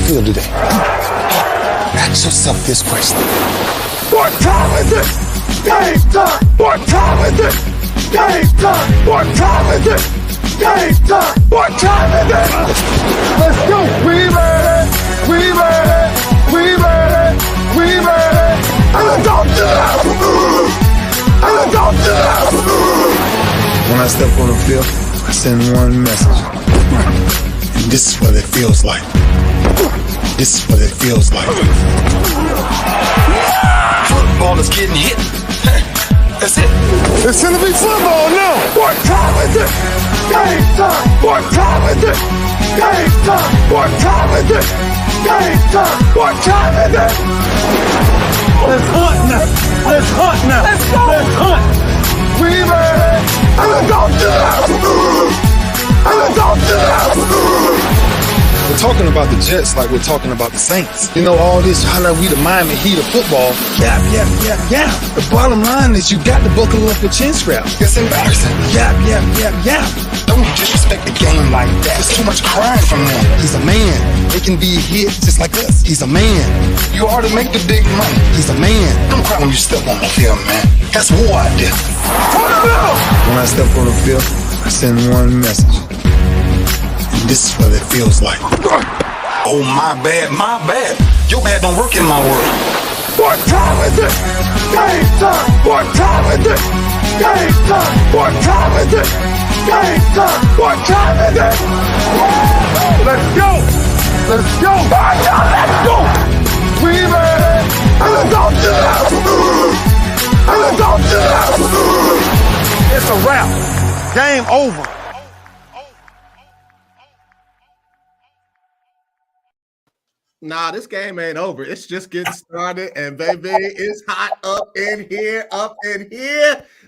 feel today? Ask yourself this question. What time is it? Game time! What time is it? Game time! What time is it? Game time! What time is it? Let's go! We ready! We ready! We ready! We ready! And let's go! And let's go! When I step on the field, I send one message. And this is what it feels like. This is what it feels like. Football is getting hit. That's it. It's gonna be football now. What time is it? Game time. What time is it? Game time. What time is it? Game time. What time is it? Let's hunt now. Let's hunt now. Let's go. Let's hunt. We ready? And let's go. And let's go. We're talking about the Jets like we're talking about the Saints. You know, all this, how like we the Miami Heat of football. Yeah. The bottom line is you got to buckle up your chin strap. It's embarrassing. Yeah. Don't disrespect the game like that. There's too much crying from them. He's a man. They can be hit just like us. He's a man. You already make the big money. He's a man. Don't cry when you step on the field, man. That's war out there. When I step on the field, I send one message. This is what it feels like. Oh, my bad. Your bad don't work in my world. What time is it? Game time. What time is it? Game time. What time is it? Game time. What time is it? Let's go. Let's go. Let's go. We ready? And let's go. And let's go. It's a wrap. Game over. Nah, this game ain't over. It's just getting started, and baby, it's hot up in here,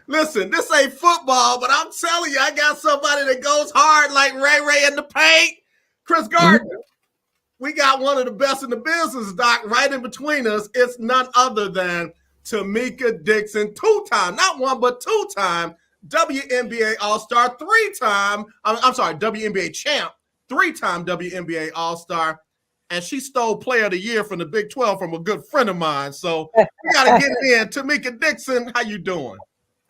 Listen, this ain't football, but I'm telling you, I got somebody that goes hard like Ray in the paint. Chris Gardner. We got one of the best in the business, Doc, right in between us. It's none other than Tamecka Dixon, two-time, not one, but two-time WNBA All-Star, WNBA champ, three-time WNBA All-Star. And she stole Player of the Year from the Big 12 from a good friend of mine. So we got to get it in. Tamecka Dixon, how you doing?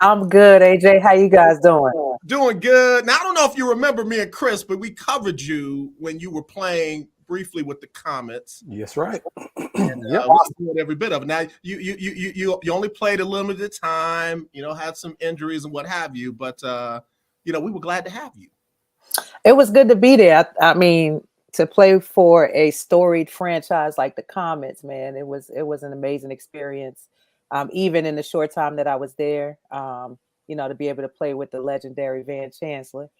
I'm good, AJ. How you guys doing? Doing good. Now, I don't know if you remember me and Chris, but we covered you when you were playing briefly with the Comets. Yes, right. And, we did every bit of it. Now, you only played a limited time, had some injuries and what have you. But, we were glad to have you. It was good to be there. I mean, to play for a storied franchise like the Comets, man, it was an amazing experience. Even in the short time that I was there, to be able to play with the legendary Van Chancellor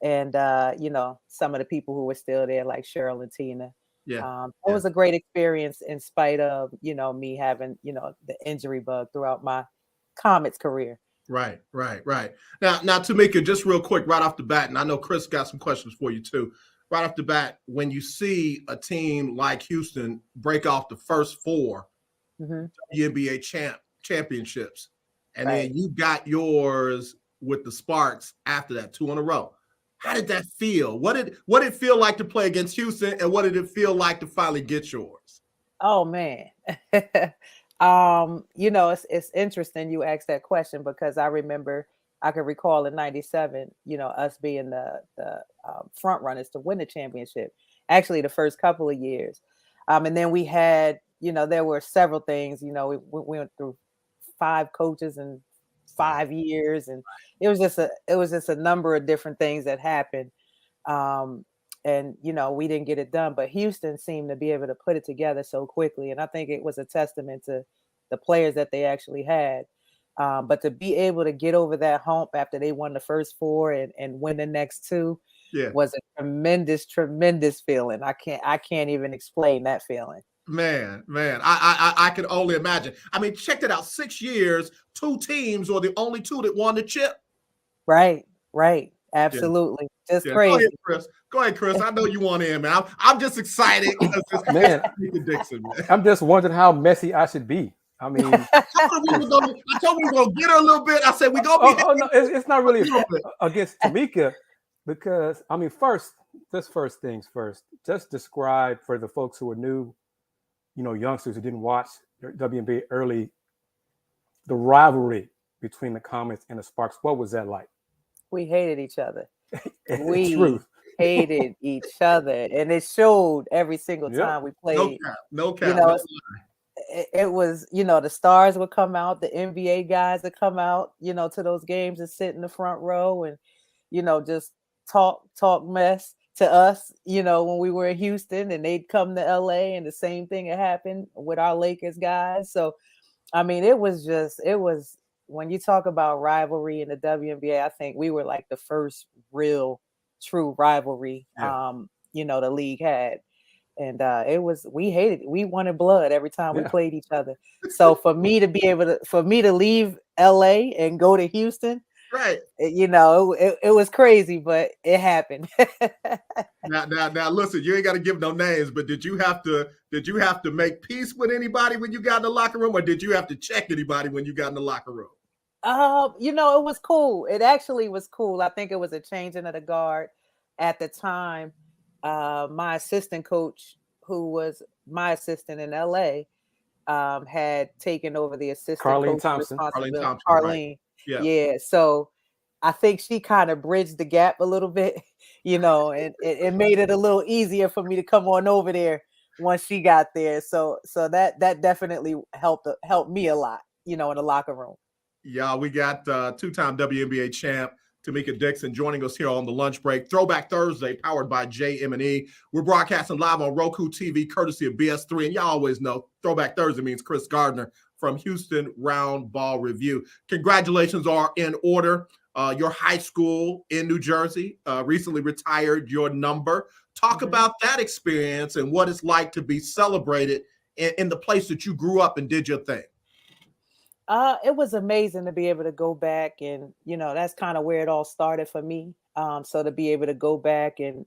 and, some of the people who were still there, like Cheryl and Tina. Yeah. It was a great experience in spite of, me having, the injury bug throughout my Comets career. Right. Now, Tamecka, just real quick, right off the bat, and I know Chris got some questions for you too. Right off the bat, when you see a team like Houston break off the first four WNBA championships, and then you got yours with the Sparks after that, 2 in a row. How did that feel? What did it feel like to play against Houston, and what did it feel like to finally get yours? Oh man, it's interesting you asked that question because I could recall in '97, us being the front runners to win the championship. Actually, the first couple of years, and then we had, there were several things. We went through 5 coaches in 5 years, and it was just a number of different things that happened. And we didn't get it done, but Houston seemed to be able to put it together so quickly, and I think it was a testament to the players that they actually had. But to be able to get over that hump after they won the first 4 and win the next 2 was a tremendous, tremendous feeling. I can't even explain that feeling. Man, I can only imagine. I mean, check it out. 6 years, 2 teams were the only 2 that won the chip. Right. Absolutely. Yeah. Just crazy. Go ahead, Chris. I know you want in, man. I'm just excited because man, Dixon, man. I'm just wondering how messy I should be. I mean, I told we were gonna get her a little bit. I said we gonna be. No, it's not really against Tamecka because first, just first things first. Just describe for the folks who are new, youngsters who didn't watch WNBA early, the rivalry between the Comets and the Sparks. What was that like? We hated each other. The We truth. hated each other, and it showed every single Yep. time we No played. cap. No cap. You know, no it's- it was, the stars would come out, the NBA guys would come out, to those games and sit in the front row and, just talk mess to us, when we were in Houston, and they'd come to LA and the same thing had happened with our Lakers guys. So, I mean, it was when you talk about rivalry in the WNBA, I think we were like the first real true rivalry, the league had. And we wanted blood every time we played each other. So for me to leave LA and go to Houston, right. It was crazy, but it happened. Now, listen, you ain't got to give no names, but did you have to make peace with anybody when you got in the locker room, or did you have to check anybody when you got in the locker room? It was cool. It actually was cool. I think it was a changing of the guard at the time. My assistant coach, who was my assistant in LA, had taken over the assistant Carlene coach Thompson. Carlene. Right. Yeah. So I think she kind of bridged the gap a little bit, and it made it a little easier for me to come on over there once she got there. So that definitely helped me a lot, in the locker room. Yeah, we got two-time WNBA champ Tamecka Dixon joining us here on the lunch break. Throwback Thursday, powered by JM&E. We're broadcasting live on Roku TV, courtesy of BS3. And y'all always know Throwback Thursday means Chris Gardner from Houston Round Ball Review. Congratulations are in order. Your high school in New Jersey recently retired your number. Talk about that experience and what it's like to be celebrated in the place that you grew up and did your thing. It was amazing to be able to go back, and that's kind of where it all started for me. So to be able to go back and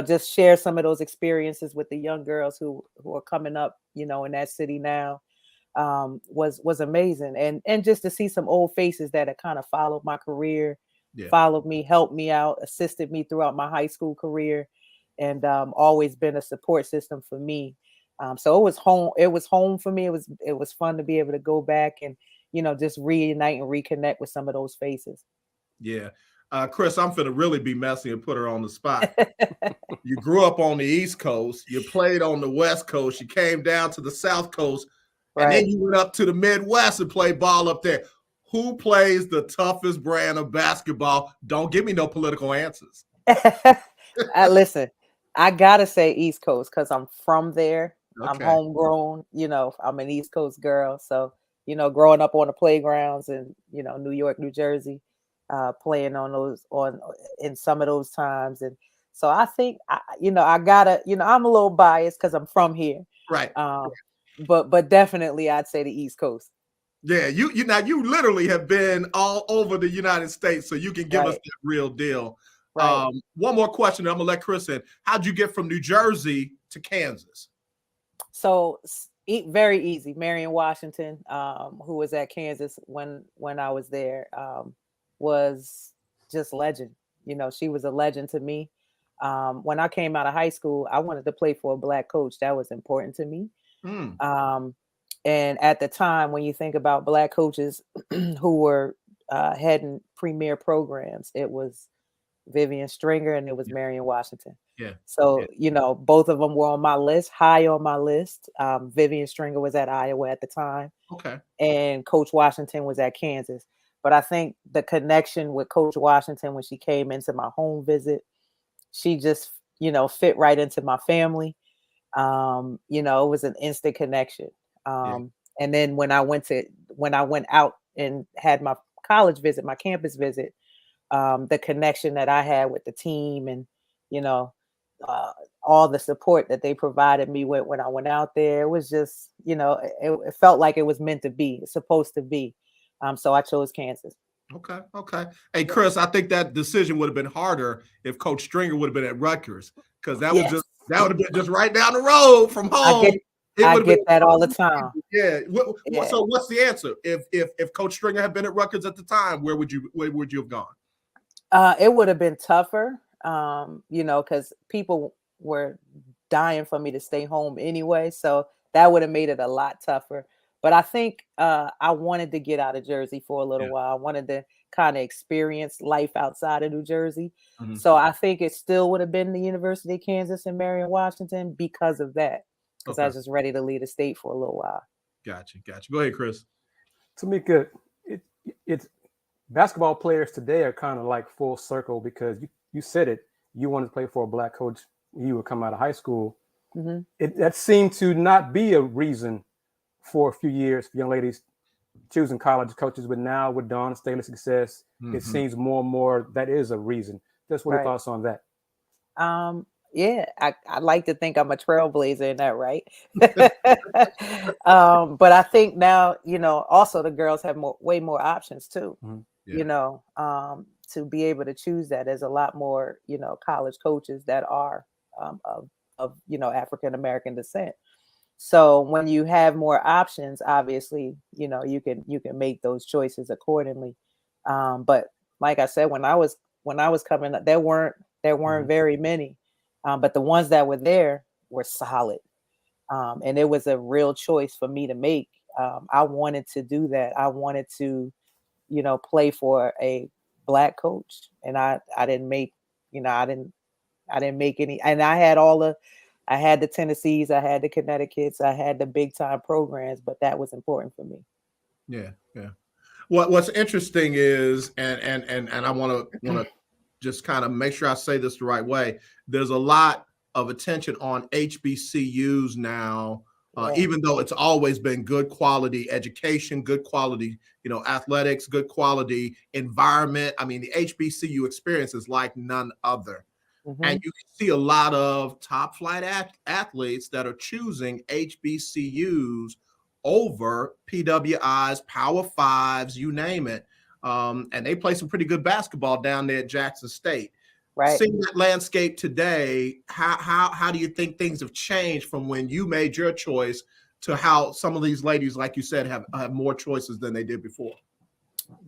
just share some of those experiences with the young girls who are coming up, in that city now, was amazing. And just to see some old faces that had kind of followed my career, followed me, helped me out, assisted me throughout my high school career, and always been a support system for me. So it was home. It was home for me. It was fun to be able to go back and, just reunite and reconnect with some of those faces. Yeah. Chris, I'm finna really be messy and put her on the spot. You grew up on the East Coast. You played on the West Coast. You came down to the South Coast. And then you went up to the Midwest and played ball up there. Who plays the toughest brand of basketball? Don't give me no political answers. Listen, I got to say East Coast because I'm from there. Okay. I'm homegrown, I'm an East Coast girl. So, growing up on the playgrounds in, New York, New Jersey, playing in some of those times. And so I think, I gotta, I'm a little biased because I'm from here. Right. But definitely I'd say the East Coast. Yeah. You literally have been all over the United States, so you can give us the real deal. Right. One more question. I'm gonna let Chris in. How'd you get from New Jersey to Kansas? So very easy. Marion Washington, who was at Kansas when I was there, was just legend. She was a legend to me. When I came out of high school, I wanted to play for a Black coach. That was important to me. And at the time, when you think about Black coaches who were heading premier programs, it was Vivian Stringer and it was Marion Washington. Yeah. So, both of them were on my list, high on my list. Vivian Stringer was at Iowa at the time. Okay. And Coach Washington was at Kansas. But I think the connection with Coach Washington when she came into my home visit, she just, fit right into my family. It was an instant connection. And then when I went out and had my college visit, my campus visit, the connection that I had with the team and, all the support that they provided me with when I went out there, it was just, it felt like it was meant to be, it's supposed to be. So I chose Kansas. Okay. Hey, Chris, I think that decision would have been harder if Coach Stringer would have been at Rutgers, because that would have been just right down the road from home. I get that all the time. Yeah. So what's the answer? If Coach Stringer had been at Rutgers at the time, where would you have gone? It would have been tougher. you know, because people were dying for me to stay home anyway. So that would have made it a lot tougher. But I think I wanted to get out of Jersey for a little while. I wanted to kind of experience life outside of New Jersey. Mhm. So I think it still would have been the University of Kansas in Marion, Washington because of that. Because I was just ready to leave the state for a little while. Gotcha. Go ahead, Chris. Tamecka, it's basketball players today are kind of like full circle because you said it. You wanted to play for a black coach. You would come out of high school. Mm-hmm. That seemed to not be a reason for a few years for young ladies choosing college coaches, but now with Dawn Staley's success, it seems more and more that is a reason. Just what are your thoughts on that? Yeah, I like to think I'm a trailblazer in that, right? But I think now, you know, also the girls have way more options too. You know, to be able to choose that. There's a lot more, you know, college coaches that are of you know, African American descent. So when you have more options, obviously, you know, you can make those choices accordingly. But like I said, when I was coming up, there weren't very many, but the ones that were there were solid, and it was a real choice for me to make. I wanted to do that. I wanted to, you know, play for a black coach, and I didn't make, you know, I didn't make any, and I had the Tennessees, I had the Connecticut's, I had the big time programs, but that was important for me. Yeah. What's interesting is, and I want to just kind of make sure I say this the right way. There's a lot of attention on HBCUs now, even though it's always been good quality education, good quality, you know, athletics, good quality environment. I mean, the HBCU experience is like none other. And you see a lot of top flight athletes that are choosing HBCUs over PWIs, Power Fives, you name it. And they play some pretty good basketball down there at Jackson State. Right. Seeing that landscape today, how do you think things have changed from when you made your choice to how some of these ladies, like you said, have more choices than they did before?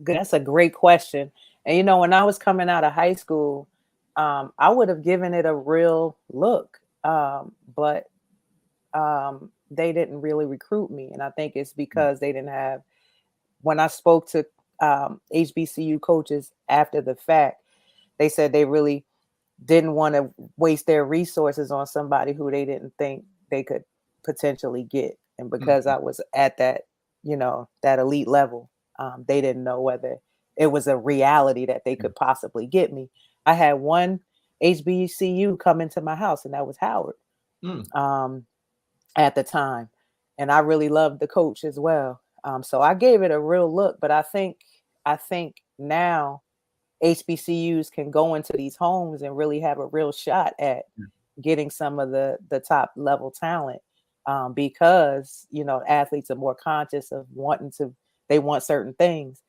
That's a great question. And, you know, when I was coming out of high school, I would have given it a real look, but they didn't really recruit me. And I think it's because they didn't have, when I spoke to HBCU coaches after the fact, they said they really didn't want to waste their resources on somebody who they didn't think they could potentially get. And because I was at that, you know, that elite level, they didn't know whether it was a reality that they could possibly get me. I had one HBCU come into my house, and that was Howard at the time. And I really loved the coach as well. So I gave it a real look, but I think now HBCUs can go into these homes and really have a real shot at getting some of the top level talent, because, you know, athletes are more conscious of they want certain things,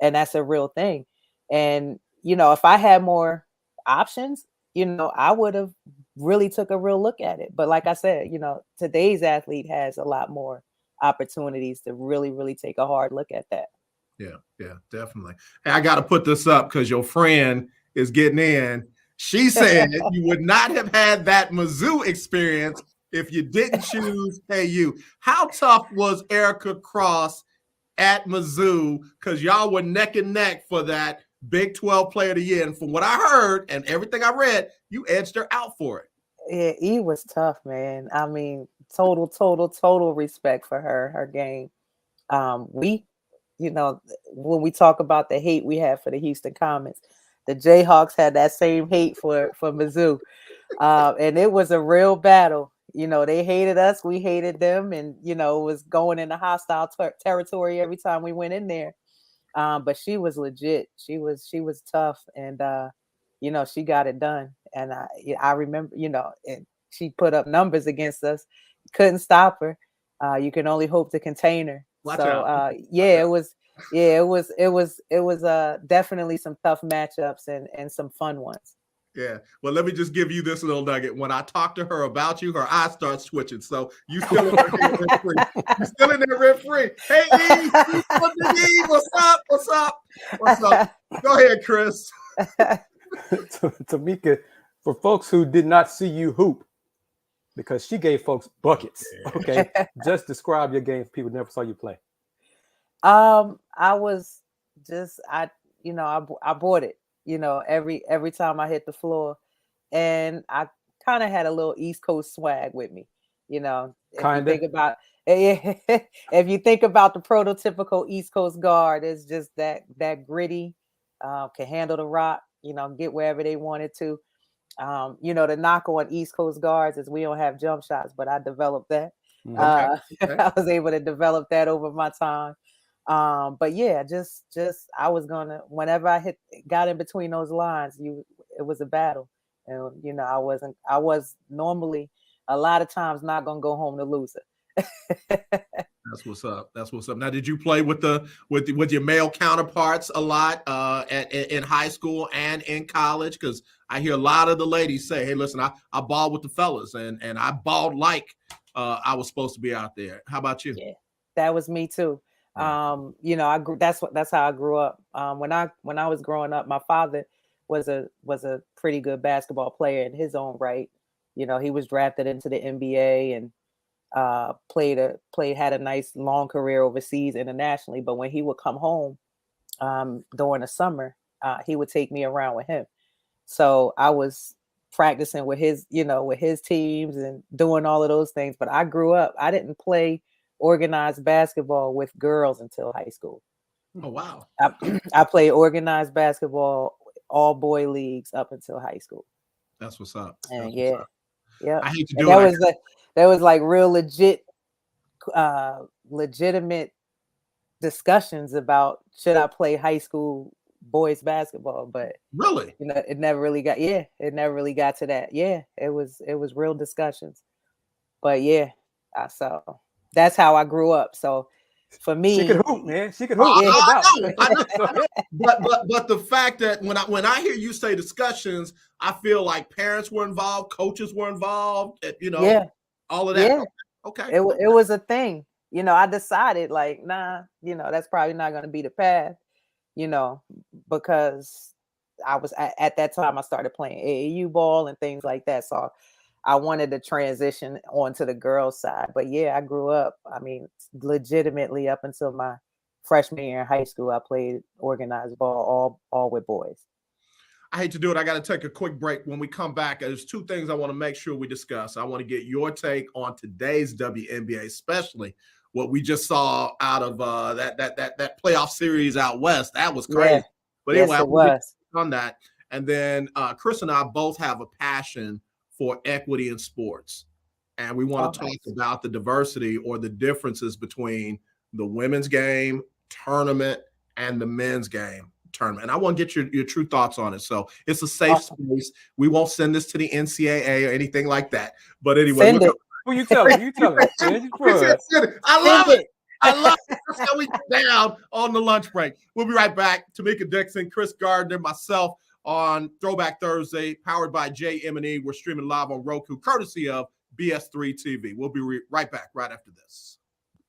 and that's a real thing. And, you know, if I had more options, you know, I would have really took a real look at it. But like I said, you know, today's athlete has a lot more opportunities to really, really take a hard look at that. Yeah, definitely. Hey, I got to put this up because your friend is getting in. She said you would not have had that Mizzou experience if you didn't choose KU. How tough was Erica Cross at Mizzou? Because y'all were neck and neck for that Big 12 Player of the Year. And from what I heard and everything I read, you edged her out for it. Yeah, E was tough, man. I mean, total respect for her game. We, you know, when we talk about the hate we have for the Houston Comets, the Jayhawks had that same hate for Mizzou. And it was a real battle. You know, they hated us, we hated them, and, you know, it was going into hostile territory every time we went in there. But she was legit. She was tough, and you know, she got it done. And I remember, you know, and she put up numbers against us. Couldn't stop her. You can only hope to contain her. Watch out. It was definitely some tough matchups and some fun ones. Yeah. Well, let me just give you this little nugget. When I talk to her about you, her eyes start switching. So you still in there rent free. You still in there rent free. Hey, E, what's up? What's up? Go ahead, Chris. Tamecka, For folks who did not see you hoop, because she gave folks buckets. Okay, just describe your game for people who never saw you play. I was just I bought it. Every time I hit the floor, and I kind of had a little East Coast swag with me. If you think about if you think about the prototypical East Coast guard, it's just that gritty, can handle the rock. Get wherever they wanted to. The knock on East Coast guards is we don't have jump shots, but I developed that. Okay. I was able to develop that over my time. But yeah, just I was whenever I got in between those lines, it was a battle. And I was normally a lot of times not gonna go home the loser. That's what's up. Now, did you play with your male counterparts a lot in high school and in college? Because I hear a lot of the ladies say, "Hey, listen, I balled with the fellas, and I balled like I was supposed to be out there." How about you? Yeah, that was me too. That's how I grew up. When I was growing up, my father was a pretty good basketball player in his own right. He was drafted into the NBA and had a nice long career overseas internationally. But when he would come home during the summer, he would take me around with him. So I was practicing with his teams and doing all of those things. But I grew up, I didn't play organized basketball with girls until high school. Oh, wow. I played organized basketball, all boy leagues up until high school. That's what's up. And yeah. I hate to do it. That was like real legitimate discussions about should I play high school boys basketball, but really, it never really got to that. Yeah, it was real discussions. But yeah, so that's how I grew up. So for me, she could hoop, man. She could hoop. I know. But the fact that when I hear you say discussions, I feel like parents were involved, coaches were involved. All of that. Yeah. Okay. It was a thing. I decided like, nah, that's probably not going to be the path. Because I was at that time I started playing AAU ball and things like that. So I wanted to transition onto the girls' side. But yeah, I grew up, legitimately up until my freshman year in high school, I played organized ball all with boys. I hate to do it. I got to take a quick break. When we come back, there's two things I want to make sure we discuss. I want to get your take on today's WNBA, especially what we just saw out of that playoff series out west. That was crazy. Yeah. But anyway, it was on that. And then Chris and I both have a passion for equity in sports. And we want to talk about the diversity or the differences between the women's game tournament and the men's game tournament. And I want to get your true thoughts on it. So it's a safe space. We won't send this to the NCAA or anything like that. But anyway, who you tell it? You tell it. I love it. That's how we get down on the lunch break. We'll be right back. Tamecka Dixon, Chris Gardner, myself on Throwback Thursday, powered by JM&E. We're streaming live on Roku, courtesy of BS3 TV. We'll be right back right after this.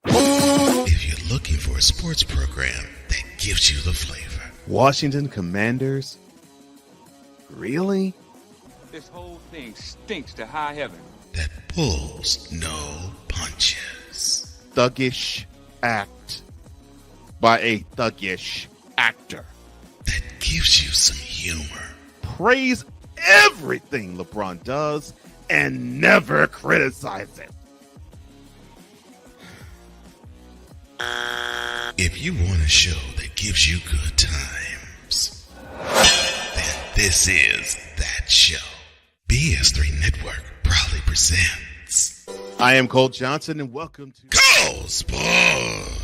If you're looking for a sports program that gives you the flavor. Washington Commanders? Really? This whole thing stinks to high heaven. That pulls no punches. Thuggish act by a thuggish actor. That gives you some humor. Praise everything LeBron does and never criticize it. If you want a show that gives you good times, then this is that show. BS3 Network proudly presents. I am Cole Johnson, and welcome to Cole Sports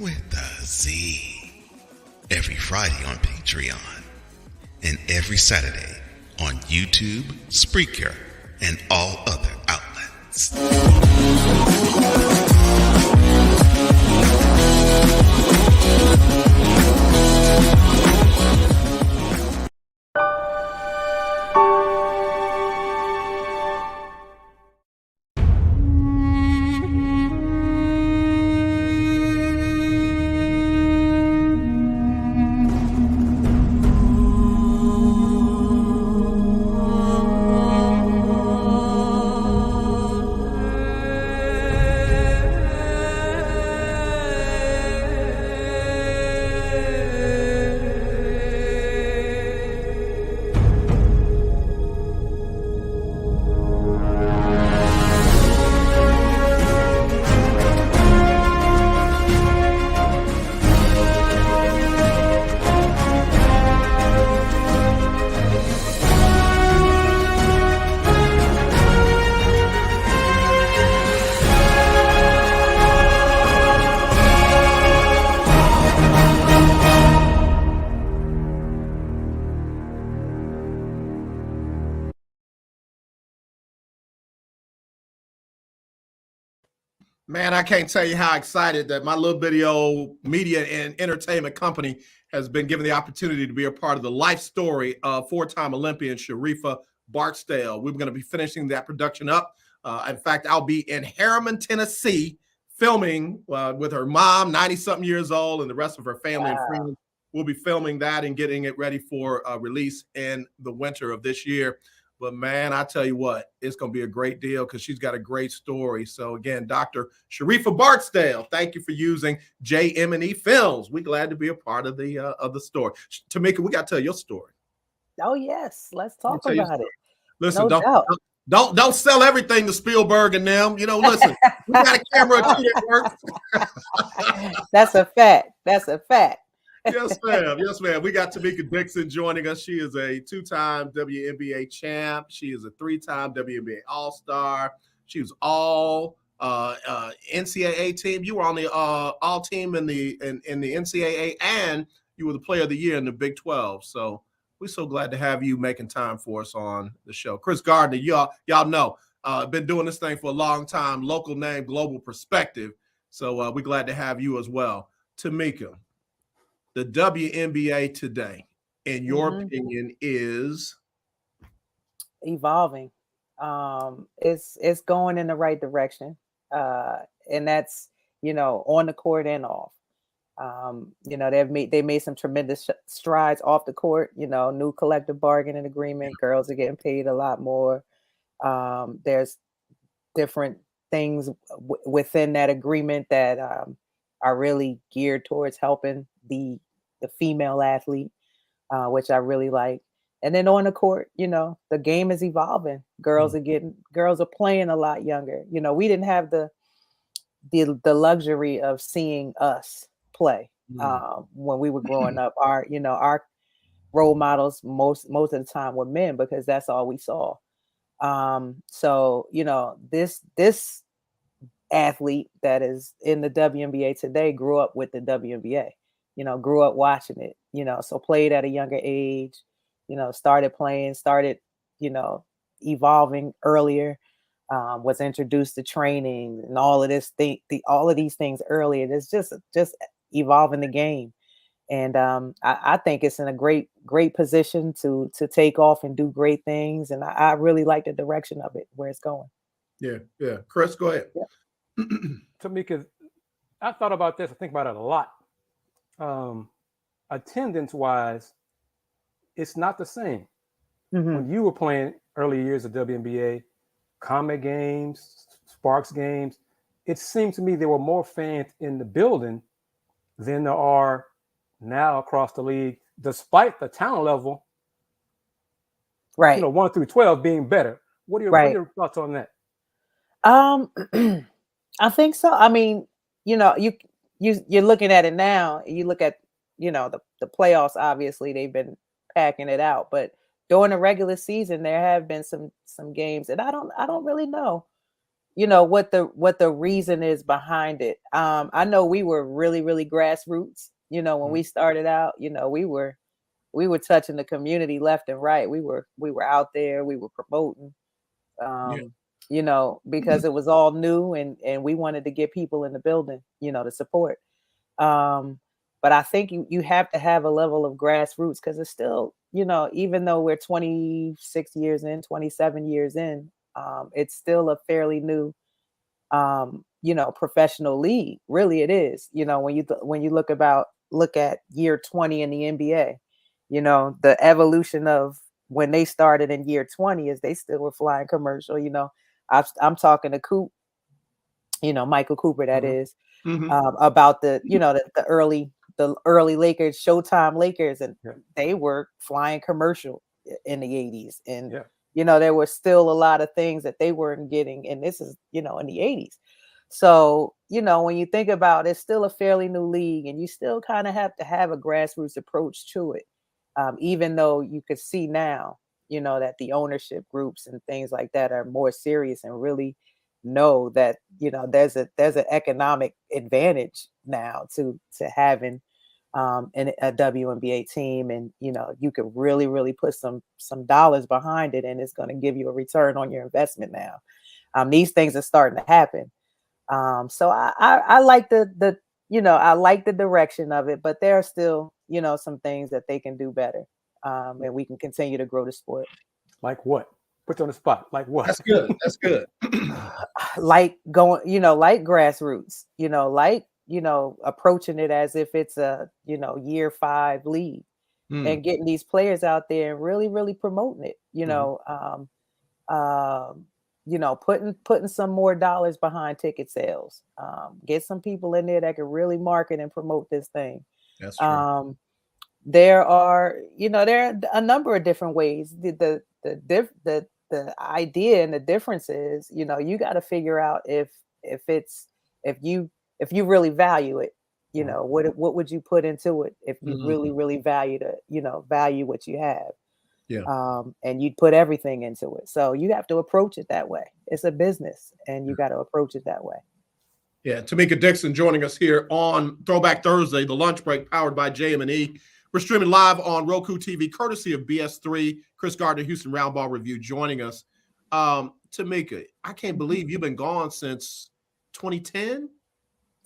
with a Z. Every Friday on Patreon and every Saturday on YouTube, Spreaker, and all other outlets. Man, I can't tell you how excited that my little video media and entertainment company has been given the opportunity to be a part of the life story of four-time Olympian Sharifa Barksdale. We're going to be finishing that production up. In fact, I'll be in Harriman, Tennessee, filming with her mom, 90-something years old, and the rest of her family and friends. We'll be filming that and getting it ready for release in the winter of this year. But man, I tell you what, it's going to be a great deal because she's got a great story. So again, Dr. Sharifa Barksdale, thank you for using JM&E Films. We're glad to be a part of the story. Tamecka, we got to tell your story. Oh yes, let's talk about it. Listen, No doubt. don't sell everything to Spielberg and them. You know, listen, we got a camera or two that works. That's a fact. That's a fact. Yes, ma'am. Yes, ma'am. We got Tamecka Dixon joining us. She is a two-time WNBA champ. She is a three-time WNBA All-Star. She was all NCAA team. You were on the all team in the NCAA, and you were the player of the year in the Big 12. So we're so glad to have you making time for us on the show. Chris Gardner, y'all know, been doing this thing for a long time. Local name, global perspective. So we're glad to have you as well. Tamecka, the WNBA today, in your opinion, is evolving. It's going in the right direction, and that's on the court and off. They made some tremendous strides off the court. New collective bargaining agreement. Girls are getting paid a lot more. There's different things within that agreement that are really geared towards helping the female athlete, which I really like. And then on the court, the game is evolving. Girls are playing a lot younger. We didn't have the luxury of seeing us play when we were growing up. Our role models most of the time were men because that's all we saw. So this athlete that is in the WNBA today grew up with the WNBA. Grew up watching it. So played at a younger age. Started playing. Started evolving earlier. Was introduced to training and all of this all of these things earlier. It's just evolving the game. And I think it's in a great position to take off and do great things. And I really like the direction of it, where it's going. Yeah. Chris, go ahead. Yeah. Tamecka, I thought about this. I think about it a lot. Attendance-wise, it's not the same. When you were playing early years of WNBA, Comet games, Sparks games, it seemed to me there were more fans in the building than there are now across the league, despite the talent level, right? 1 through 12 being better. What are your thoughts on that? I think so. I mean, you're looking at it now. You look at the playoffs. Obviously, they've been packing it out, but during the regular season, there have been some games, and I don't really know, what the reason is behind it. I know we were really, really grassroots. When we started out, we were touching the community left and right. We were out there. We were promoting, because it was all new, and we wanted to get people in the building, to support. But I think you have to have a level of grassroots because it's still, even though we're 26 years in, 27 years in, it's still a fairly new, professional league. Really, it is. When you look at year 20 in the NBA, the evolution of when they started in year 20 is they still were flying commercial. I'm talking to Coop, Michael Cooper, that is, about the early Lakers, Showtime Lakers, and they were flying commercial in the 80s. And, there were still a lot of things that they weren't getting. And this is, in the 80s. So, when you think about it, it's still a fairly new league, and you still kind of have to have a grassroots approach to it. Even though you could see now, that the ownership groups and things like that are more serious and really know that, there's an economic advantage now to having a WNBA team, and you could really, really put some dollars behind it, and it's going to give you a return on your investment now. These things are starting to happen. So I like the I like the direction of it, but there are still some things that they can do better, and we can continue to grow the sport. Like what? Put you on the spot. Like what? That's good. That's good. Like going, like grassroots, like approaching it as if it's a year 5 league, and getting these players out there and really, really promoting it. Putting some more dollars behind ticket sales. Get some people in there that can really market and promote this thing. That's true. There are a number of different ways. The idea and the difference is, you got to figure out if you really value it. What would you put into it if you really, really value what you have. Yeah. And you'd put everything into it. So you have to approach it that way. It's a business, and you got to approach it that way. Yeah. Tamecka Dixon joining us here on Throwback Thursday, the lunch break powered by JM&E. We're streaming live on Roku TV, courtesy of BS3. Chris Gardner, Houston Roundball Review, joining us. Tamecka, I can't believe you've been gone since 2010?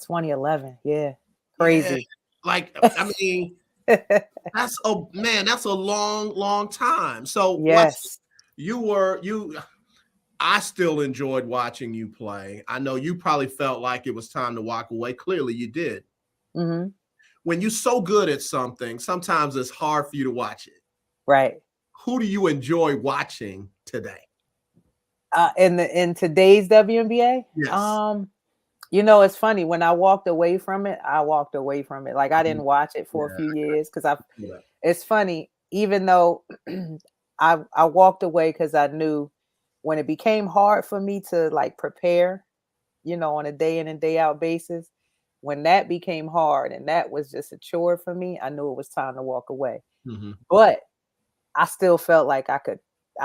2011. Yeah. Crazy. Yeah. That's a long time. So yes, I still enjoyed watching you play. I know you probably felt like it was time to walk away. Clearly you did. Mm-hmm. When you're so good at something, sometimes it's hard for you to watch it. Right. Who do you enjoy watching today? In today's WNBA? Yes. It's funny. When I walked away from it, Like, I didn't watch it for a few years because it's funny, even though I walked away because I knew when it became hard for me to like prepare, on a day in and day out basis, when that became hard and that was just a chore for me, I knew it was time to walk away. Mm-hmm. But I still felt like I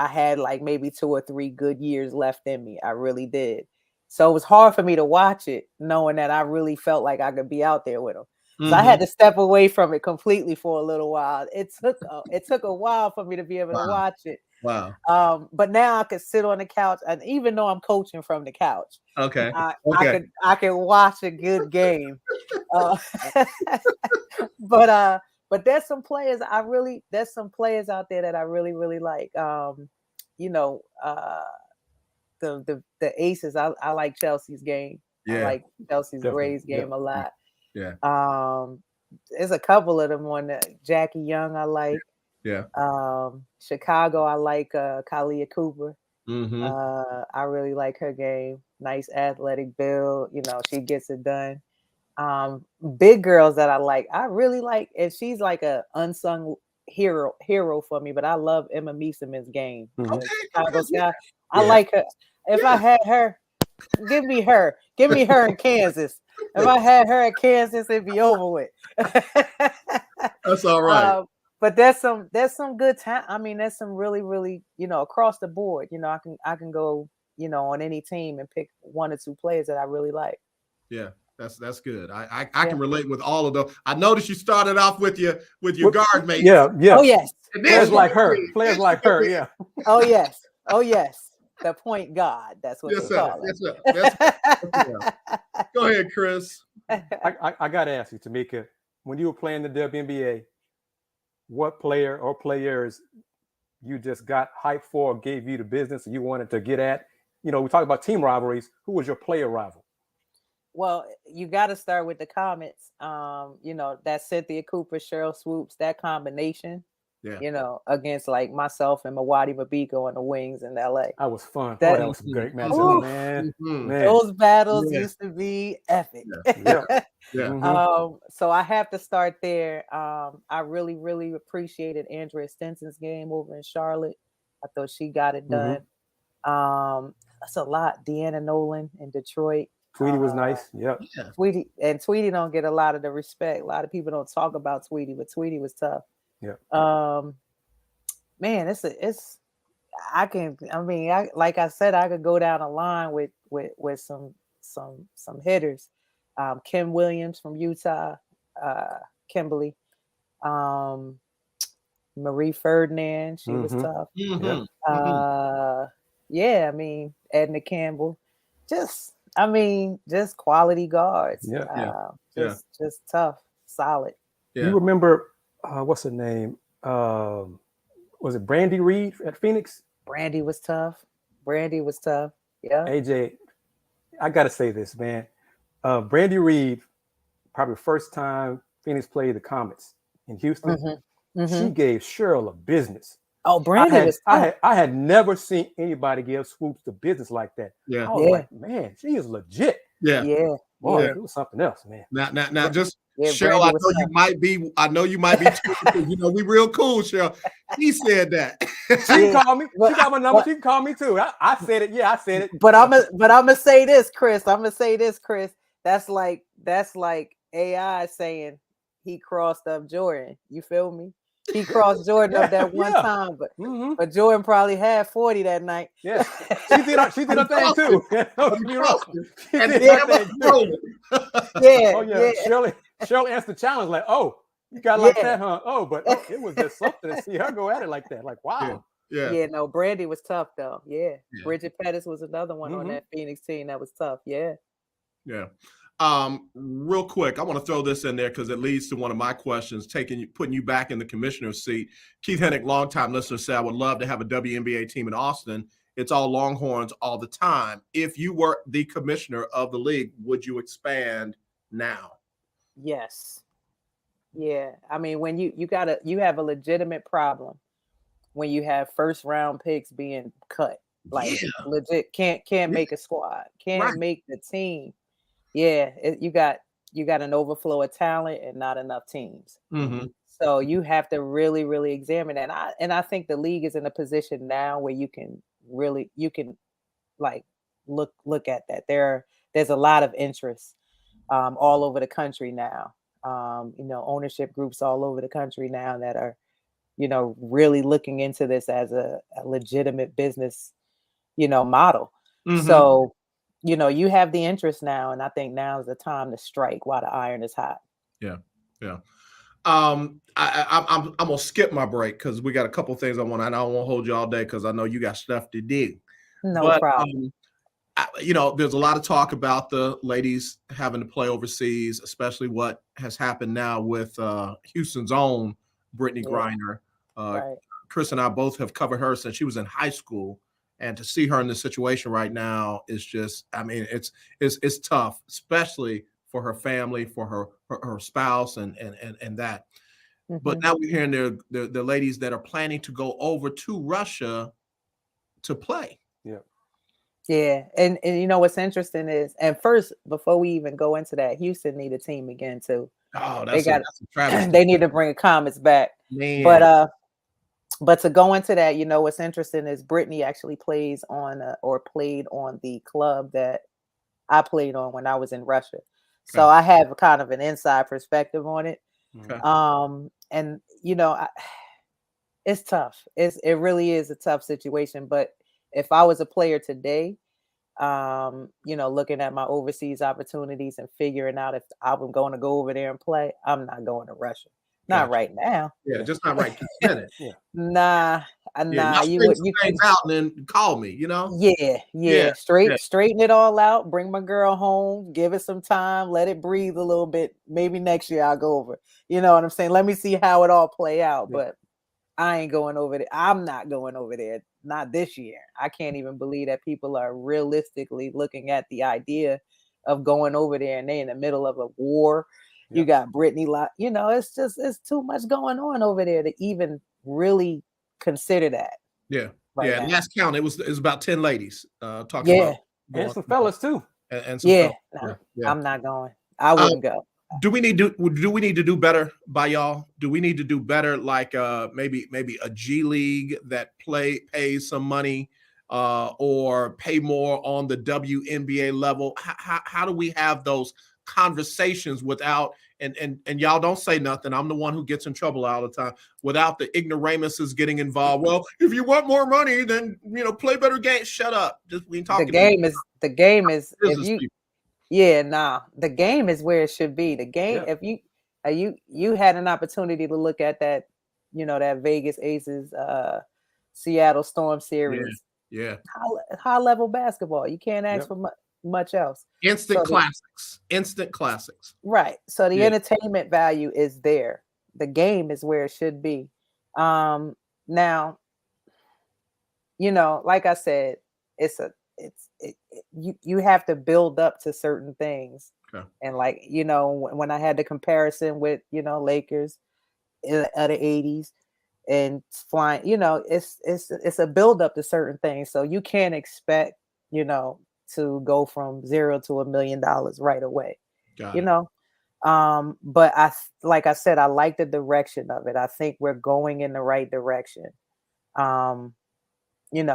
had like maybe 2 or 3 good years left in me. I really did. So it was hard for me to watch it, knowing that I really felt like I could be out there with them. So I had to step away from it completely for a little while. It took a while for me to be able to watch it. Wow. But now I could sit on the couch, and even though I'm coaching from the couch, okay, I can watch a good game. But there's some players out there that I really, really like. The Aces. I like Chelsea's game. Yeah. I like Chelsea's Definitely. Gray's game a lot. Yeah. There's a couple of them on Jackie Young I like. Yeah. Chicago, I like Kalia Cooper. Mm-hmm. I really like her game. Nice athletic build. She gets it done. Big girls that I really like, and she's like a unsung hero for me, but I love Emma Meeseman's game. Okay. Chicago Sky. I like her. If I had her, give me her in Kansas. If I had her at Kansas, it'd be over with. That's all right. But there's some good time. I mean, there's some really, really, across the board. I can go, on any team and pick 1 or 2 players that I really like. Yeah, that's good. I can relate with all of those. I noticed you started off with your guard mates. Yeah. Oh yes. Players like her. Yeah. Oh yes. The point guard. That's what they call it. Yes. Go ahead, Chris. I got to ask you, Tamecka, when you were playing the WNBA, what player or players you just got hyped for, or gave you the business you wanted to get at? We talk about team rivalries. Who was your player rival? Well, you got to start with the Comets. That Cynthia Cooper, Cheryl Swoops, that combination. Yeah. Against like myself and Mawadi Mabiko on the wings in LA. That was fun. That was a great matchup, man. Those battles used to be epic. Yeah. So I have to start there. I really, really appreciated Andrea Stinson's game over in Charlotte. I thought she got it done. That's a lot. Deanna Nolan in Detroit. Tweety was nice. Yep. Yeah. Tweety don't get a lot of the respect. A lot of people don't talk about Tweety, but Tweety was tough. Yeah. Man, like I said, I could go down a line with some hitters. Kim Williams from Utah, Kimberly, Marie Ferdinand, she was tough. Mm-hmm. Yeah, I mean, Edna Campbell, just I mean, just quality guards. Just tough, solid. Yeah. You remember what's her name? Was it Brandy Reed at Phoenix? Brandy was tough. Yeah. AJ, I gotta say this, man. Brandy Reed, probably the first time Phoenix played the Comets in Houston, she gave Cheryl a business. Oh, Brandy was tough. I had never seen anybody give Swoops the business like that. Yeah. I was like, man, she is legit. Yeah. Boy, it was something else, man. Now, just Yeah, Cheryl, Brandy was I know you might be too, because, you know, we real cool, Cheryl. He said that. She can call me. She got my number. She can call me too. I said it. Yeah, I said it. But I'm gonna say this, Chris. That's like AI saying he crossed up Jordan. You feel me? He crossed Jordan up that one time, but Jordan probably had 40 that night. Yeah, she did her thing too. Shirley answered the challenge like, "Oh, you got like that, huh? Oh, but it was just something to see her go at it like that. Like, wow." Yeah. No, Brandy was tough though. Yeah. Bridget Pettis was another one on that Phoenix team that was tough. Yeah. Yeah. Real quick, I want to throw this in there because it leads to one of my questions, putting you back in the commissioner's seat. Keith Hennick, longtime listener, said, I would love to have a WNBA team in Austin. It's all Longhorns all the time. If you were the commissioner of the league, would you expand now? Yes. Yeah. I mean, when you have a legitimate problem when you have first round picks being cut, like legit can't make a squad, can't make the team. Yeah, you got an overflow of talent and not enough teams. So you have to really, really examine that. And I think the league is in a position now where you can like look at that. There's a lot of interest all over the country now. Ownership groups all over the country now that are, really looking into this as a legitimate business, model. So you have the interest now, and I think now is the time to strike while the iron is hot. Yeah. I'm gonna skip my break because we got a couple things I don't want to hold you all day because I know you got stuff to do. No problem. There's a lot of talk about the ladies having to play overseas, especially what has happened now with Houston's own Brittany Griner. Right. Chris and I both have covered her since she was in high school. And to see her in this situation right now is just, I mean, it's tough, especially for her family, for her spouse and that. But now we're hearing the ladies that are planning to go over to Russia to play. Yeah. And what's interesting is, and first, before we even go into that, Houston need a team again too. Oh, that's a travesty. They need to bring Comets back. Man. But to go into that, what's interesting is Brittany actually played on the club that I played on when I was in Russia. So I have kind of an inside perspective on it. And it's tough. It really is a tough situation. But if I was a player today, looking at my overseas opportunities and figuring out if I'm going to go over there and play, I'm not going to Russia. Not right now. Yeah, just not right this minute. Nah. You can out and then call me. Yeah. Straighten it all out. Bring my girl home. Give it some time. Let it breathe a little bit. Maybe next year I'll go over. You know what I'm saying? Let me see how it all play out. But I ain't going over there. I'm not going over there. Not this year. I can't even believe that people are realistically looking at the idea of going over there and they're in the middle of a war. You got Brittany, it's too much going on over there to even really consider that. Yeah. And last count, it was about 10 ladies talking about. And some fellas too. And some fellas. I'm not going. I wouldn't go. Do we need to do better by y'all? Do we need to do better like maybe a G League that pays some money or pay more on the WNBA level? How do we have those conversations without and y'all don't say nothing? I'm the one who gets in trouble all the time without the ignoramuses getting involved. Well, if you want more money, then play better games. Shut up. Just we talking. The game is if the game is where it should be. The game, if you had an opportunity to look at that, that Vegas Aces Seattle Storm series. Yeah. High level basketball. You can't ask for much. much else. Instant So classics. Instant classics. right. So the Yeah. entertainment value is there. The game is where it should be. Now, like I said, you have to build up to certain things. Okay. And like, when I had the comparison with, Lakers of the 80s and flying, it's a build up to certain things. So you can't expect, to go from $0 to $1 million right away. Got you it. know but like I said, I like the direction of it. I think we're going in the right direction.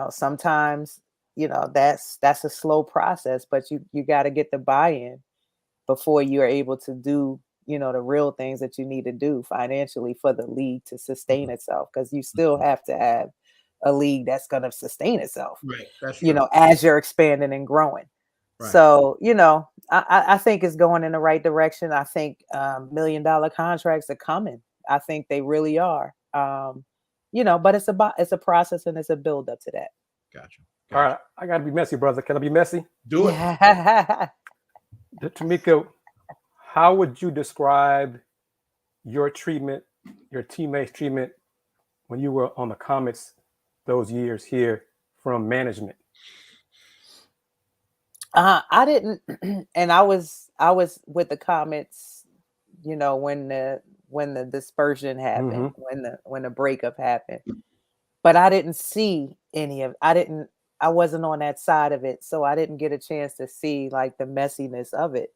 Sometimes that's a slow process, but you got to get the buy-in before you're able to do the real things that you need to do financially for the league to sustain itself, because you still have to have a league that's going to sustain itself, Right. That's true. as you're expanding and growing. Right. So, I think it's going in the right direction. I think $1 million contracts are coming. I think they really are. But it's a process and it's a build up to that. Gotcha. All right, I got to be messy, brother. Can I be messy? Do it. Tamecka, how would you describe your treatment, your teammates' treatment when you were on the Comets those years here from management? I didn't, and I was with the Comets, when the dispersion happened, when the breakup happened, but I didn't see I wasn't on that side of it, so I didn't get a chance to see like the messiness of it.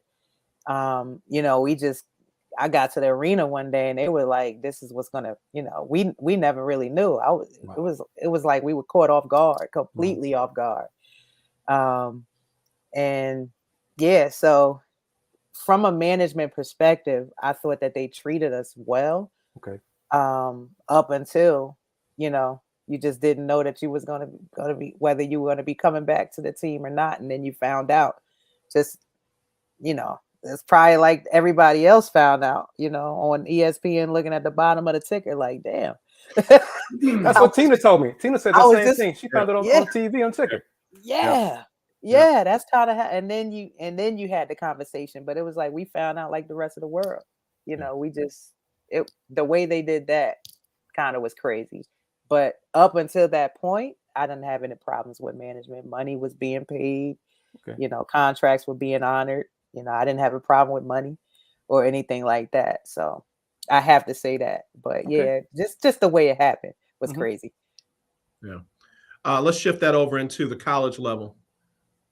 I got to the arena one day and they were like, this is what's gonna, we never really knew. It was like we were caught off guard, completely off guard. And yeah, so from a management perspective, I thought that they treated us well. Okay. Up until, you just didn't know that you was gonna be, whether you were gonna be coming back to the team or not, and then you found out. Just, it's probably like everybody else found out, on ESPN, looking at the bottom of the ticker, like, damn. That's what Tina told me. Tina said the same thing. She found it on TV on ticker. Yeah, that's kind of and then you had the conversation, but it was like we found out like the rest of the world. We just the way they did that kind of was crazy. But up until that point, I didn't have any problems with management. Money was being paid. Okay. Contracts were being honored. I didn't have a problem with money or anything like that. So I have to say that. But yeah, just the way it happened was crazy. Yeah. Let's shift that over into the college level.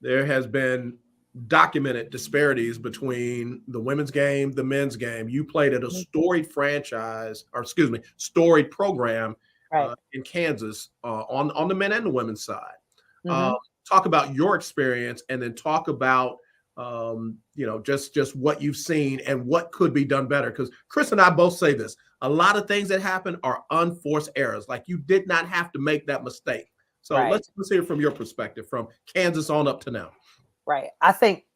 There has been documented disparities between the women's game, the men's game. You played at a storied storied program in Kansas on the men and the women's side. Talk about your experience, and then talk about just what you've seen and what could be done better. Because Chris and I both say this: a lot of things that happen are unforced errors. Like, you did not have to make that mistake. So let's hear from your perspective, from Kansas on up to now. Right. I think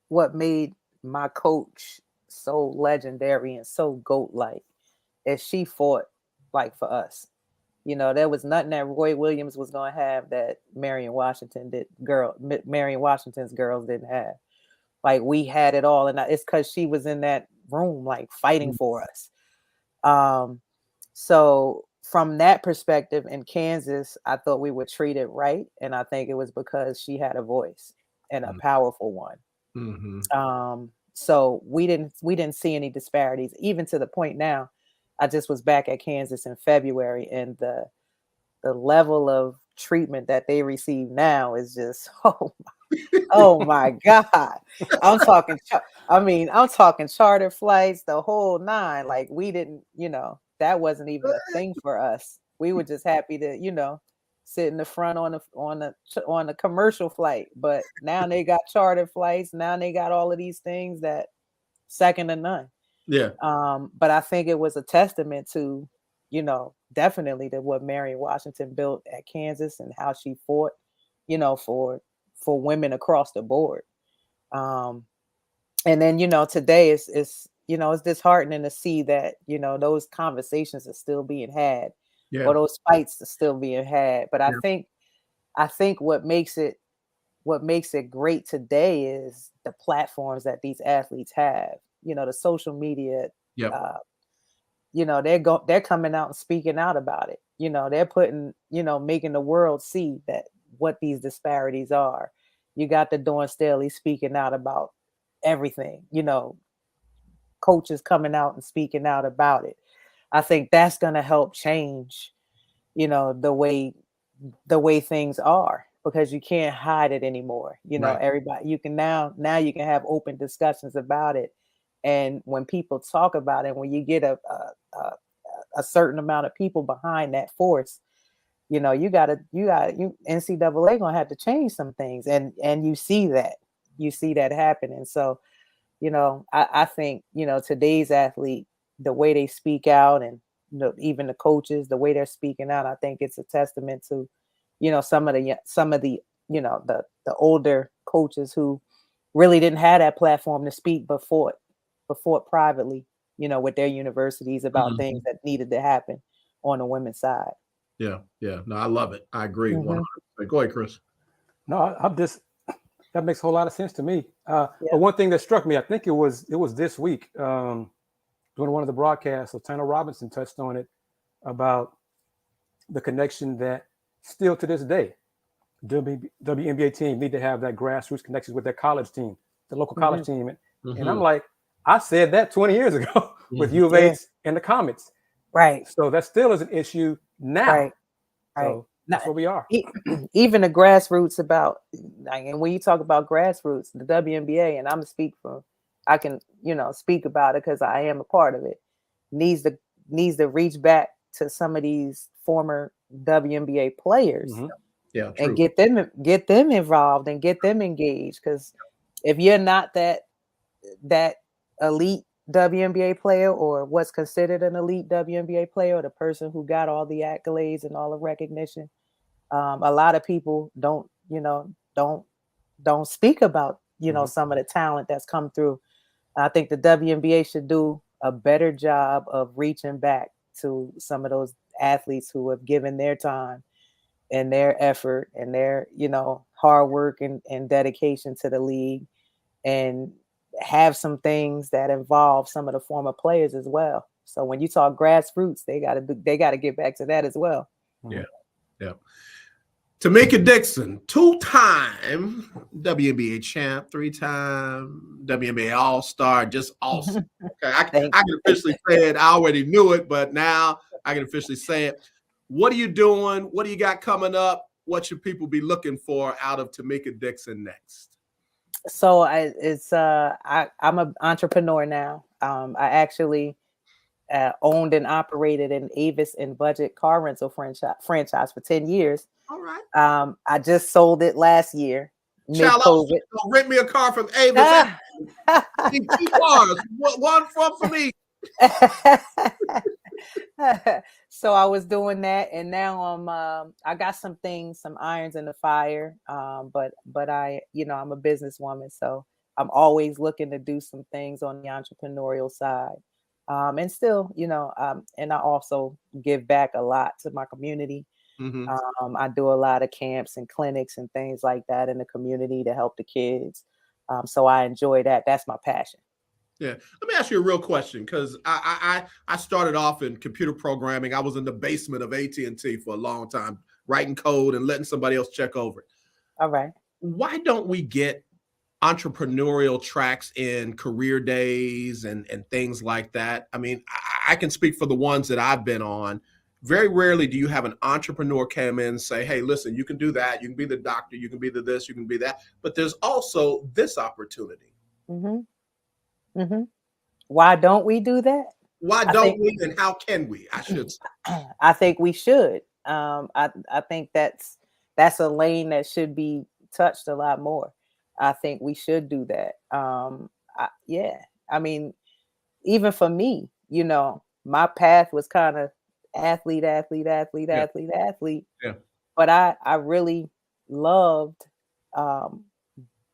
what made my coach so legendary and so GOAT-like is she fought like for us. There was nothing that Roy Williams was going to have that Marion Washington's girls didn't have. Like, we had it all, and it's because she was in that room, like, fighting for us. So from that perspective, in Kansas, I thought we were treated right, and I think it was because she had a voice and a powerful one. So we didn't see any disparities, even to the point now. I just was back at Kansas in February, and the level of treatment that they receive now is just oh my God. I'm talking charter flights, the whole nine. Like, we didn't, that wasn't even a thing for us. We were just happy to, sit in the front on a commercial flight. But now they got charter flights. Now they got all of these things that second to none. Yeah. But I think it was a testament to, definitely to what Marion Washington built at Kansas and how she fought, for women across the board. And then, today it's disheartening to see that, those conversations are still being had, or those fights are still being had. But I think what makes it what makes it great today is the platforms that these athletes have. The social media. Yep. They're coming out and speaking out about it. They're putting, making the world see that what these disparities are. You got the Dawn Staley speaking out about everything. Coaches coming out and speaking out about it. I think that's going to help change, the way things are, because you can't hide it anymore. Right. Everybody, you can now you can have open discussions about it. And when people talk about it, when you get a certain amount of people behind that force, NCAA gonna have to change some things, and you see that happening. So, I think, today's athlete, the way they speak out, and even the coaches, the way they're speaking out, I think it's a testament to, some of the the older coaches who really didn't have that platform to speak before privately, with their universities about things that needed to happen on the women's side. Yeah. No, I love it. I agree. 100%. Go ahead, Chris. No, that makes a whole lot of sense to me. But one thing that struck me, I think it was this week, during one of the broadcasts, Latana Robinson touched on it, about the connection that still to this day, WNBA team need to have that grassroots connections with their college team, the local college team. And I'm like, I said that 20 years ago with U of H and the Comets. Right. So that still is an issue now. Right. So that's where we are. Even the grassroots and when you talk about grassroots, the WNBA, and I can speak about it because I am a part of it, needs to reach back to some of these former WNBA players. Yeah, and get them involved and get them engaged. Because if you're not that elite WNBA player, or what's considered an elite WNBA player, or the person who got all the accolades and all the recognition, a lot of people don't speak about some of the talent that's come through. I think the WNBA should do a better job of reaching back to some of those athletes who have given their time and their effort and their hard work and dedication to the league, and have some things that involve some of the former players as well. So when you talk grassroots, they got to get back to that as well. Yeah. Tamecka Dixon, 2-time WNBA champ, 3-time WNBA All-Star, just awesome. Okay, I can officially say it. I already knew it, but now I can officially say it. What are you doing? What do you got coming up? What should people be looking for out of Tamecka Dixon next? So I'm an entrepreneur now. I actually owned and operated an Avis and Budget car rental franchise for 10 years. All right. I just sold it last year. Mid-COVID. Rent me a car from Avis. 2 cars. One for me. So I was doing that, and now I got some irons in the fire. But I'm a businesswoman, so I'm always looking to do some things on the entrepreneurial side. And still, and I also give back a lot to my community. I do a lot of camps and clinics and things like that in the community to help the kids. So I enjoy that. That's my passion. Yeah. Let me ask you a real question, because I started off in computer programming. I was in the basement of AT&T for a long time, writing code and letting somebody else check over it. All right. Why don't we get entrepreneurial tracks in career days and things like that? I mean, I can speak for the ones that I've been on. Very rarely do you have an entrepreneur come in and say, hey, listen, you can do that. You can be the doctor. You can be the this. You can be that. But there's also this opportunity. Why don't we do that? Why don't we, and how can we? I should say. I think we should. I think that's a lane that should be touched a lot more. I think we should do that. I mean, even for me, my path was kind of athlete. Yeah. But I really loved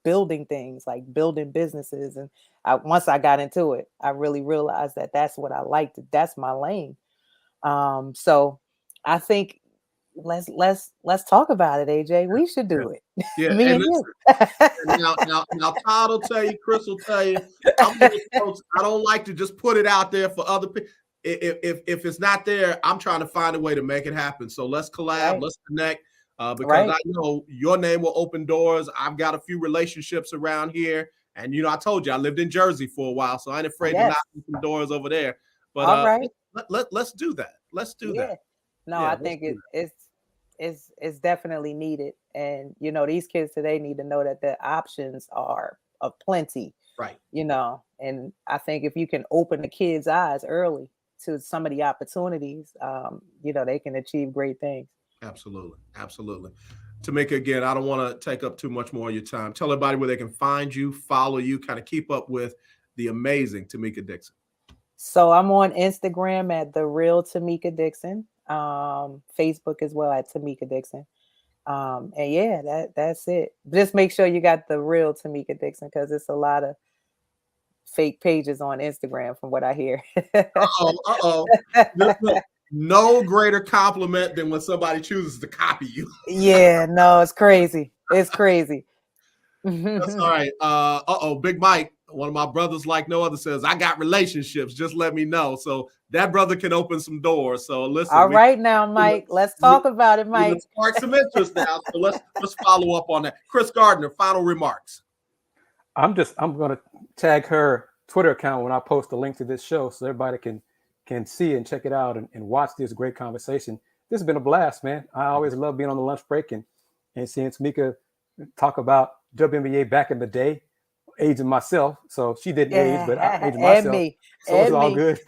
building things, like building businesses. And once I got into it, I really realized that that's what I liked. That's my lane. So I think let's talk about it, AJ. We should do it. Yeah, Me and and you. now Todd will tell you, Chris will tell you. I'm one of those folks, I don't like to just put it out there for other people. If it's not there, I'm trying to find a way to make it happen. So let's collab, Right. let's connect, because Right. I know your name will open doors. I've got a few relationships around here, and I told you I lived in Jersey for a while, so I ain't afraid to Yes. knock on some doors over there. But All right. let's do that. Let's do that. Yeah. No, Yeah, I let's think do it's definitely needed. And these kids today need to know that the options are of plenty. Right. And I think if you can open the kids' eyes early to some of the opportunities, they can achieve great things. Absolutely. Absolutely. Tamecka, again, I don't want to take up too much more of your time. Tell everybody where they can find you, follow you, kind of keep up with the amazing Tamecka Dixon. So I'm on Instagram at The Real Tamecka Dixon, Facebook as well at Tamecka Dixon. And yeah, that's it. Just make sure you got The Real Tamecka Dixon, because it's a lot of fake pages on Instagram from what I hear. No greater compliment than when somebody chooses to copy you. Yeah, no, it's crazy. It's crazy. That's all right. Big Mike, one of my brothers like no other, says, I got relationships. Just let me know. So that brother can open some doors. So listen. All right now, Mike. Let's talk about it, Mike. Spark some interest now. So let's follow up on that. Chris Gardner, final remarks. I'm going to tag her Twitter account when I post a link to this show so everybody can see and check it out and watch this great conversation. This has been a blast, man. I always love being on the lunch break and seeing Tamecka talk about WNBA back in the day, aging myself. So she didn't age, but I aged myself. And me. So it's all good.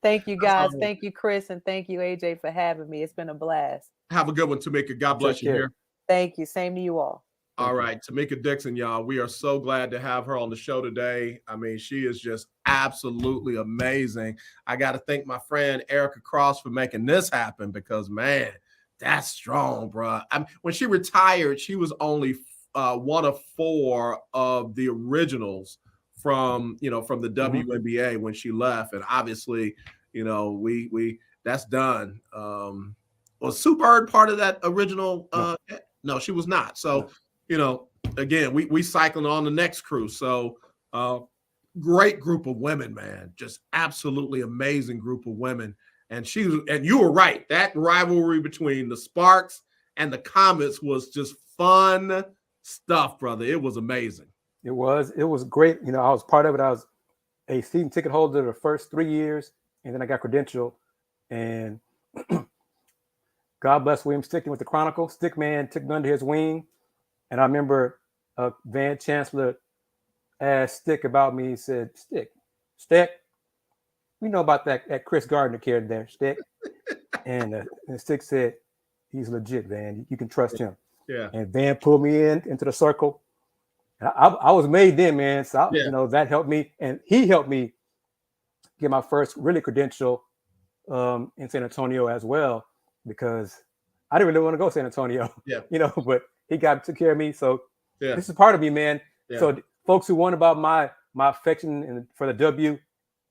Thank you, guys. Thank you, Chris, and thank you, AJ, for having me. It's been a blast. Have a good one, Tamecka. God bless you here. Thank you. Same to you all. All right, Tamecka Dixon, y'all. We are so glad to have her on the show today. I mean, she is just absolutely amazing. I got to thank my friend Erica Cross for making this happen, because, man, that's strong, bro. When she retired, she was only one of 4 of the originals from the WNBA when she left, and obviously, we that's done. Was Sue Bird part of that original? No, she was not. So. Again, we cycling on the next crew. So great group of women, man. Just absolutely amazing group of women. And you were right. That rivalry between the Sparks and the Comets was just fun stuff, brother. It was amazing. It was great. I was part of it. I was a season ticket holder the first 3 years, and then I got credentialed. And God bless William Stickman with the Chronicle. Stickman took me under his wing. And I remember Van Chancellor asked Stick about me. He said, Stick, we know about that Chris Gardner kid there, Stick. and Stick said, he's legit, Van. You can trust him. Yeah. And Van pulled me into the circle. And I was made then, man. So, that helped me. And he helped me get my first really credential in San Antonio as well, because I didn't really want to go to San Antonio. Yeah. But he took care of me. So this is part of me, man. Yeah. So folks who wonder about my affection for the W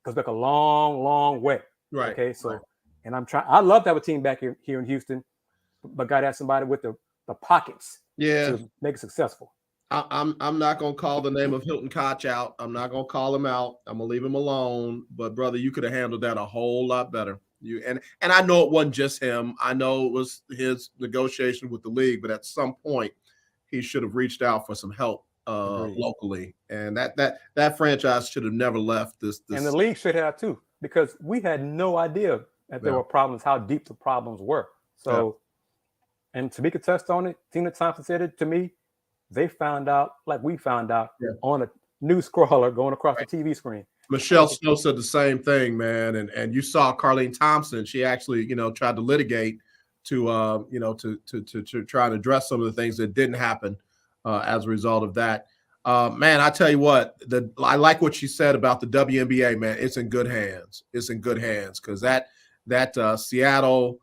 goes back a long, long way. Right. Okay. So, and I love to have a team back here in Houston, but got to have somebody with the pockets to make it successful. I'm not going to call the name of Hilton Koch out. I'm not going to call him out. I'm going to leave him alone. But brother, you could have handled that a whole lot better. And I know it wasn't just him. I know it was his negotiation with the league, but at some point he should have reached out for some help locally. And that franchise should have never left this. And the league should have too, because we had no idea that there were problems, how deep the problems were. So, and Tamecka touched on it. Tina Thompson said it to me. They found out, like we found out, on a news scroller going across the TV screen. Michelle Snow said the same thing, man. And you saw Carlene Thompson. She actually, tried to litigate to try and address some of the things that didn't happen as a result of that. Man, I tell you what, I like what she said about the WNBA, man. It's in good hands. It's in good hands, because that Seattle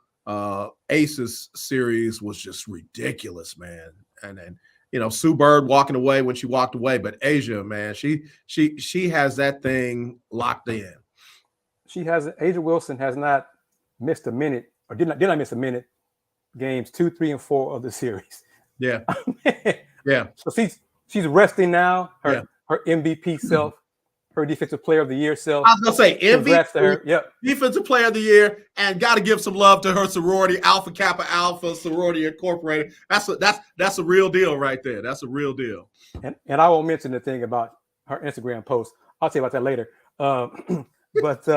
Aces series was just ridiculous, man. And Sue Bird walking away when she walked away, but Asia, man, she has that thing locked in. Asia Wilson has not missed a minute, or did not miss a minute games 2, 3, and 4 of the series. Yeah. Man. Yeah. So she's resting now. Her MVP Mm-hmm. self, her Defensive Player of the Year self. I was gonna say Congrats to her. Yep. Defensive Player of the Year, and got to give some love to her sorority, Alpha Kappa Alpha Sorority Incorporated. That's a real deal right there. That's a real deal. And I won't mention the thing about her Instagram post. I'll tell you about that later. But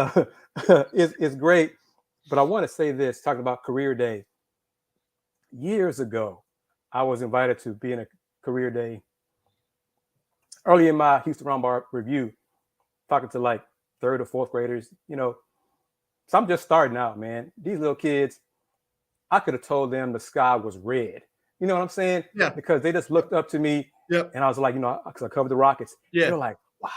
it's great. But I want to say this, talking about Career Day. Years ago, I was invited to be in a Career Day early in my Houston Roundbar review, talking to like 3rd or 4th graders, So I'm just starting out, man. These little kids, I could have told them the sky was red. You know what I'm saying? Yeah. Because they just looked up to me. Yep. And I was like, because I covered the Rockets. Yeah. They're like, wow.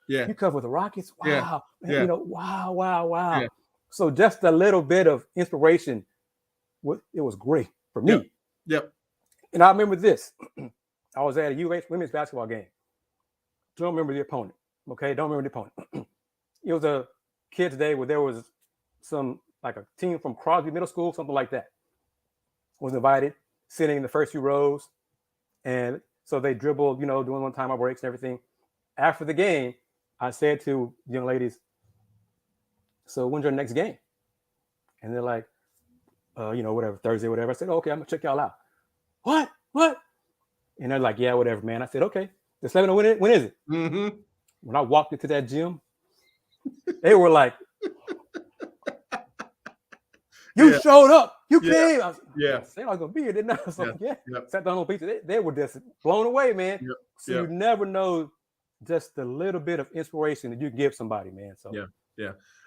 Yeah. You covered the Rockets? Wow. Yeah. Yeah. Wow. Yeah. So just a little bit of inspiration, it was great for me. Yep. And I remember this. I was at a UH women's basketball game. Don't remember the opponent. Okay, don't remember the opponent. It was a kids' day where there was some, like a team from Crosby Middle School, something like that, was invited, sitting in the first few rows. And so they dribbled, doing one time breaks and everything. After the game, I said to young ladies, so when's your next game? And they're like, whatever, Thursday, whatever. I said, okay, I'm gonna check y'all out. What? And they're like, yeah, whatever, man. I said, okay, just let me know when is it? Mm-hmm. When I walked into that gym, they were like, you showed up, you came. I said I was gonna be here, didn't I? So sat down on pizza. They were just blown away, man. So you never know just the little bit of inspiration that you can give somebody, man. So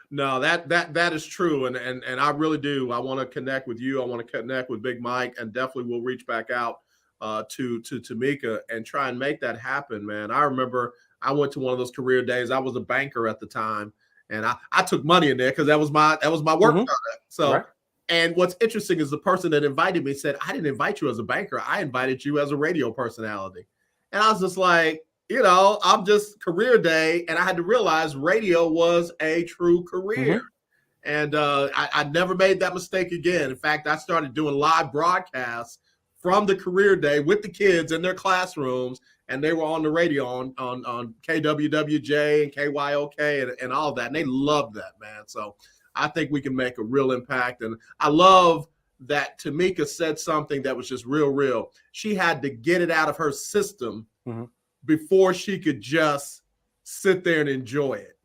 no, that is true, and I really do. I want to connect with you. I want to connect with Big Mike, and definitely we'll reach back out to Tamecka and try and make that happen, man. I remember I went to one of those career days. I was a banker at the time, and I took money in there because that was my work product. So. Right. And what's interesting is the person that invited me said, I didn't invite you as a banker. I invited you as a radio personality. And I was just like, I'm just career day. And I had to realize radio was a true career. And I never made that mistake again. In fact, I started doing live broadcasts from the career day with the kids in their classrooms. And they were on the radio on KWWJ and KYOK and all that. And they loved that, man. So I think we can make a real impact. And I love that Tamecka said something that was just real. She had to get it out of her system before she could just sit there and enjoy it.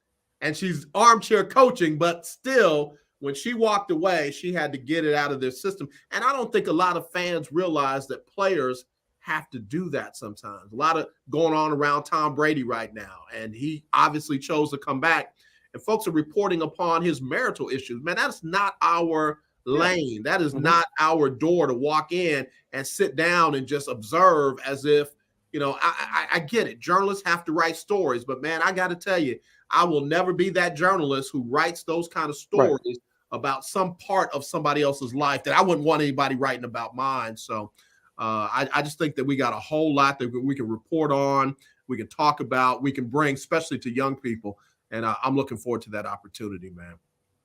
And she's armchair coaching, but still, when she walked away, she had to get it out of their system. And I don't think a lot of fans realize that players have to do that sometimes. A lot of going on around Tom Brady right now. And he obviously chose to come back. And folks are reporting upon his marital issues. Man, that's not our lane. That is not our door to walk in and sit down and just observe as if, I get it. Journalists have to write stories. But, man, I got to tell you, I will never be that journalist who writes those kind of stories about some part of somebody else's life that I wouldn't want anybody writing about mine. So I just think that we got a whole lot that we can report on, we can talk about, we can bring, especially to young people. And I'm looking forward to that opportunity, man.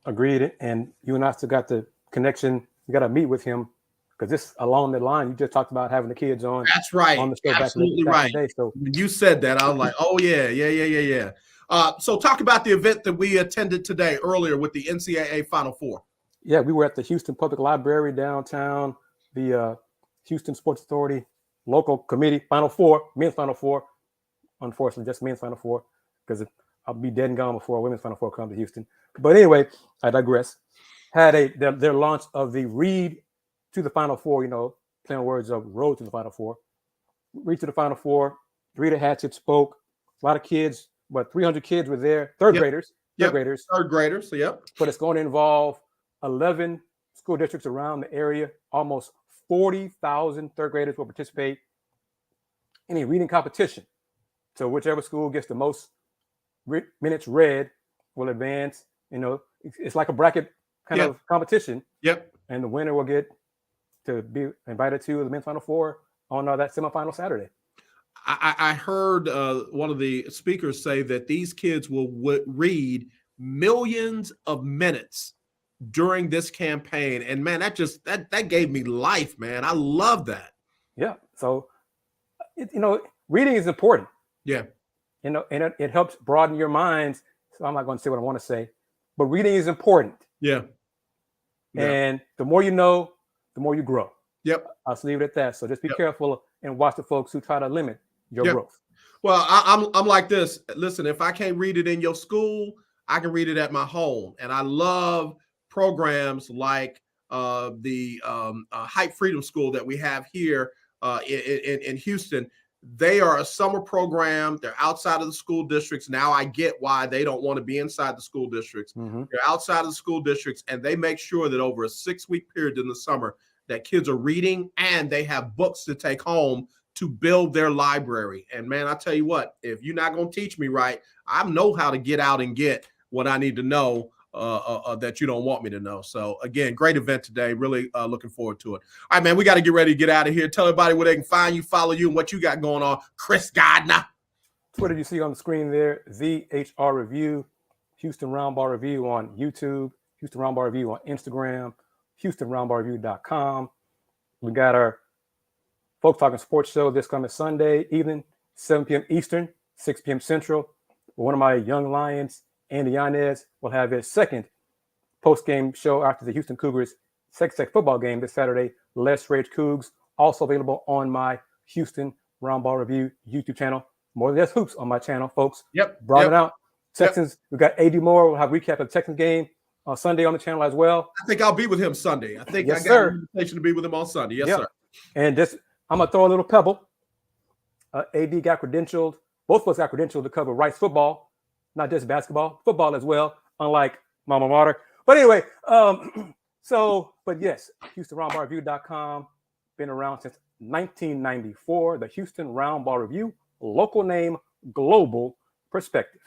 Agreed. And you and I still got the connection. You got to meet with him because this along the line, you just talked about having the kids on. That's right. On the show Absolutely back right. So when you said that, I was like, oh, yeah. So talk about the event that we attended today earlier with the NCAA Final Four. Yeah, we were at the Houston Public Library downtown, the Houston Sports Authority local committee, Final Four, men's Final Four. Unfortunately, just men's Final Four because I'll be dead and gone before women's Final Four come to Houston. But anyway, I digress. Had their launch of the Read to the Final Four, playing words of Road to the Final Four. Read to the Final Four. Rita Hatchett spoke. A lot of kids, 300 kids were there. Third graders. Third graders, yep. But it's going to involve 11 school districts around the area. Almost 40,000 third graders will participate in a reading competition. So whichever school gets the most minutes read will advance. It's like a bracket kind of competition. Yep. And the winner will get to be invited to the men's Final Four on that semifinal Saturday. I heard one of the speakers say that these kids will read millions of minutes during this campaign. And man, that gave me life, man. I love that. Yeah. So, reading is important. Yeah. And it helps broaden your minds. So I'm not going to say what I want to say, but reading is important. Yeah. And the more you know, the more you grow. Yep. I'll just leave it at that. So just be careful and watch the folks who try to limit your growth. Well, I'm like this. Listen, if I can't read it in your school, I can read it at my home. And I love programs like the Hype Freedom School that we have here in Houston. They are a summer program. They're outside of the school districts. Now I get why they don't want to be inside the school districts. Mm-hmm. They're outside of the school districts, and they make sure that over a 6-week period in the summer that kids are reading and they have books to take home to build their library. And man, I tell you what, if you're not going to teach me right, I know how to get out and get what I need to know that you don't want me to know. So again, great event today. Really looking forward to it. All right, man, we got to get ready to get out of here. Tell everybody where they can find you, follow you, and what you got going on. Chris Gardner. Twitter, you see on the screen there, the HR Review, Houston Roundball Review on YouTube, Houston Roundball Review on Instagram, HoustonRoundballReview.com. We got our Folks Talking Sports show this coming Sunday evening, 7 p.m. Eastern, 6 p.m. Central. One of my young Lions, Andy Yanez, will have his second post-game show after the Houston Cougars' second football game this Saturday. Let's Rage Cougs, also available on my Houston Roundball Review YouTube channel. More than just hoops on my channel, folks. Yep. Brought it out. Texans, we got AD Moore. We'll have a recap of the Texans game on Sunday on the channel as well. I think I'll be with him Sunday. I think yes, I got an invitation to be with him on Sunday. Yes, sir. And I'm going to throw a little pebble. AD got credentialed. Both of us got credentialed to cover Rice football, not just basketball, football as well, unlike Mama Mater. But anyway, but yes, HoustonRoundballReview.com, been around since 1994. The Houston Roundball Review, local name, global perspective.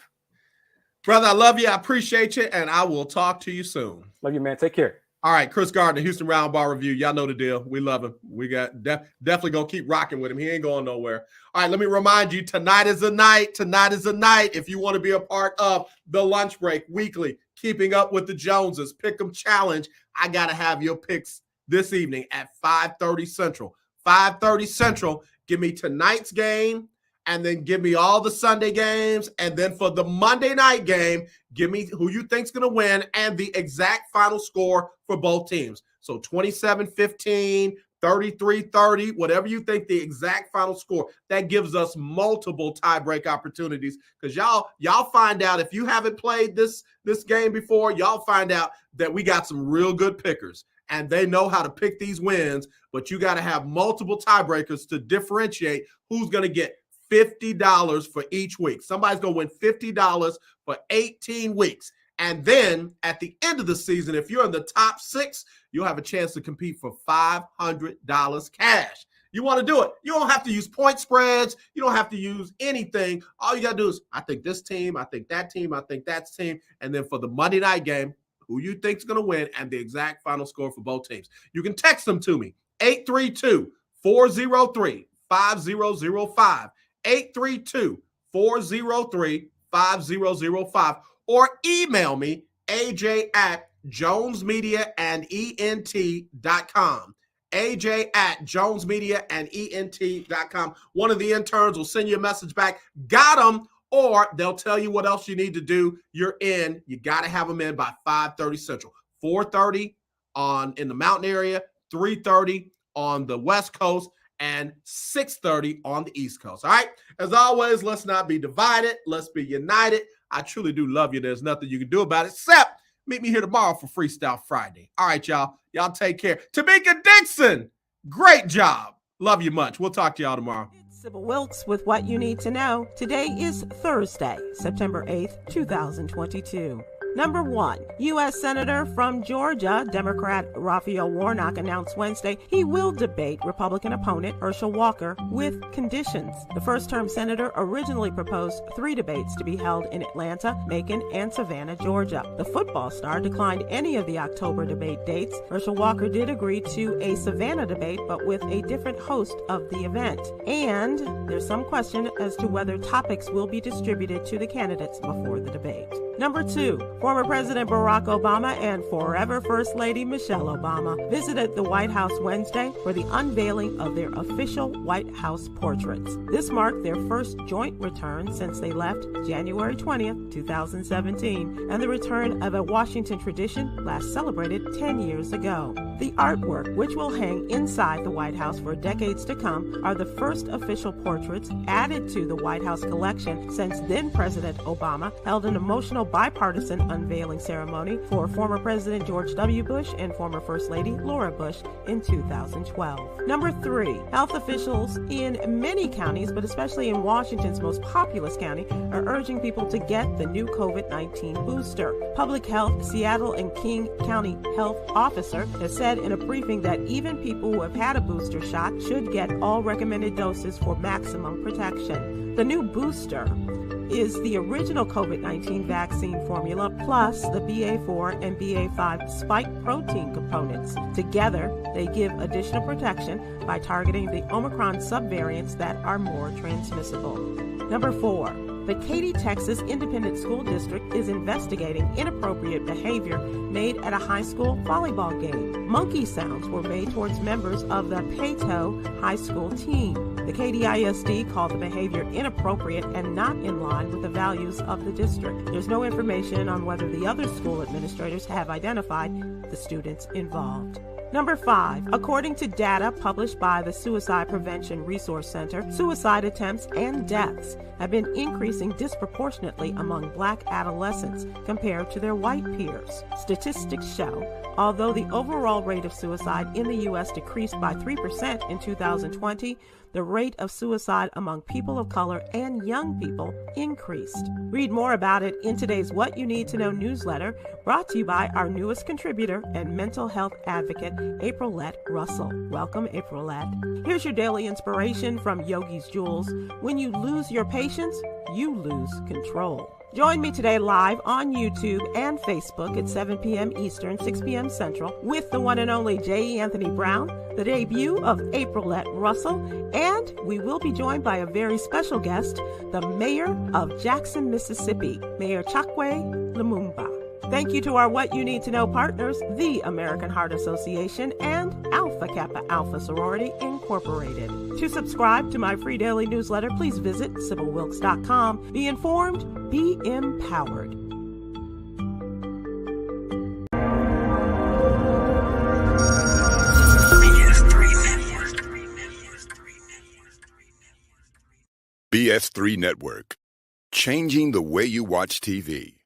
Brother, I love you. I appreciate you, and I will talk to you soon. Love you, man. Take care. All right, Chris Gardner, Houston Roundball Review. Y'all know the deal. We love him. We got definitely going to keep rocking with him. He ain't going nowhere. All right, let me remind you, tonight is the night. Tonight is the night. If you want to be a part of the Lunch Break Weekly, Keeping Up with the Joneses, Pick'em Challenge, I got to have your picks this evening at 5:30 Central. 5:30 Central, give me tonight's game, and then give me all the Sunday games. And then for the Monday night game, give me who you think's going to win and the exact final score for both teams. So 27-15, 33-30, whatever you think the exact final score. That gives us multiple tiebreak opportunities because y'all find out if you haven't played this game before, y'all find out that we got some real good pickers. And they know how to pick these wins, but you got to have multiple tiebreakers to differentiate who's going to get $50 for each week. Somebody's going to win $50 for 18 weeks. And then at the end of the season, if you're in the top 6, you'll have a chance to compete for $500 cash. You want to do it. You don't have to use point spreads. You don't have to use anything. All you got to do is, I think this team, I think that team, I think that team. And then for the Monday night game, who you think is going to win and the exact final score for both teams. You can text them to me, 832-403-5005. 832-403-5005, or email me, aj@jonesmediaandent.com. aj@jonesmediaandent.com. One of the interns will send you a message back. Got them, or they'll tell you what else you need to do. You're in. You got to have them in by 5:30 Central. 4:30 in the mountain area, 3:30 on the West Coast, and 6:30 on the East Coast. All right. As always, let's not be divided. Let's be united. I truly do love you. There's nothing you can do about it except meet me here tomorrow for Freestyle Friday. All right, y'all. Y'all take care. Tamecka Dixon, great job. Love you much. We'll talk to y'all tomorrow. Sybil Wilkes with what you need to know. Today is Thursday, September 8th, 2022. Number 1, U.S. Senator from Georgia, Democrat Raphael Warnock announced Wednesday he will debate Republican opponent Herschel Walker with conditions. The first-term senator originally proposed 3 debates to be held in Atlanta, Macon, and Savannah, Georgia. The football star declined any of the October debate dates. Herschel Walker did agree to a Savannah debate, but with a different host of the event. And there's some question as to whether topics will be distributed to the candidates before the debate. Number 2, former President Barack Obama and forever First Lady Michelle Obama visited the White House Wednesday for the unveiling of their official White House portraits. This marked their first joint return since they left January 20th, 2017, and the return of a Washington tradition last celebrated 10 years ago. The artwork, which will hang inside the White House for decades to come, are the first official portraits added to the White House collection since then President Obama held an emotional bipartisan unveiling ceremony for former President George W. Bush and former First Lady Laura Bush in 2012. Number 3, health officials in many counties, but especially in Washington's most populous county, are urging people to get the new COVID-19 booster. Public Health Seattle and King County Health Officer has said in a briefing that even people who have had a booster shot should get all recommended doses for maximum protection. The new booster is the original COVID-19 vaccine formula plus the BA4 and BA5 spike protein components. Together, they give additional protection by targeting the Omicron subvariants that are more transmissible. Number 4, the Katy, Texas Independent School District is investigating inappropriate behavior made at a high school volleyball game. Monkey sounds were made towards members of the Pato High School team. The Katy ISD called the behavior inappropriate and not in line with the values of the district. There's no information on whether the other school administrators have identified the students involved. Number 5, according to data published by the Suicide Prevention Resource Center, suicide attempts and deaths have been increasing disproportionately among Black adolescents compared to their white peers. Statistics show, although the overall rate of suicide in the U.S. decreased by 3% in 2020, the rate of suicide among people of color and young people increased. Read more about it in today's What You Need to Know newsletter, brought to you by our newest contributor and mental health advocate, Aprilette Russell. Welcome, Aprilette. Here's your daily inspiration from Yogi's Jewels. When you lose your patience, you lose control. Join me today live on YouTube and Facebook at 7 p.m. Eastern, 6 p.m. Central with the one and only J. Anthony Brown, the debut of Aprilette Russell, and we will be joined by a very special guest, the mayor of Jackson, Mississippi, Mayor Chokwe Lumumba. Thank you to our What You Need to Know partners, the American Heart Association and Alpha Kappa Alpha Sorority Incorporated. To subscribe to my free daily newsletter, please visit SibylWilkes.com. Be informed, be empowered. BS3 Network, changing the way you watch TV.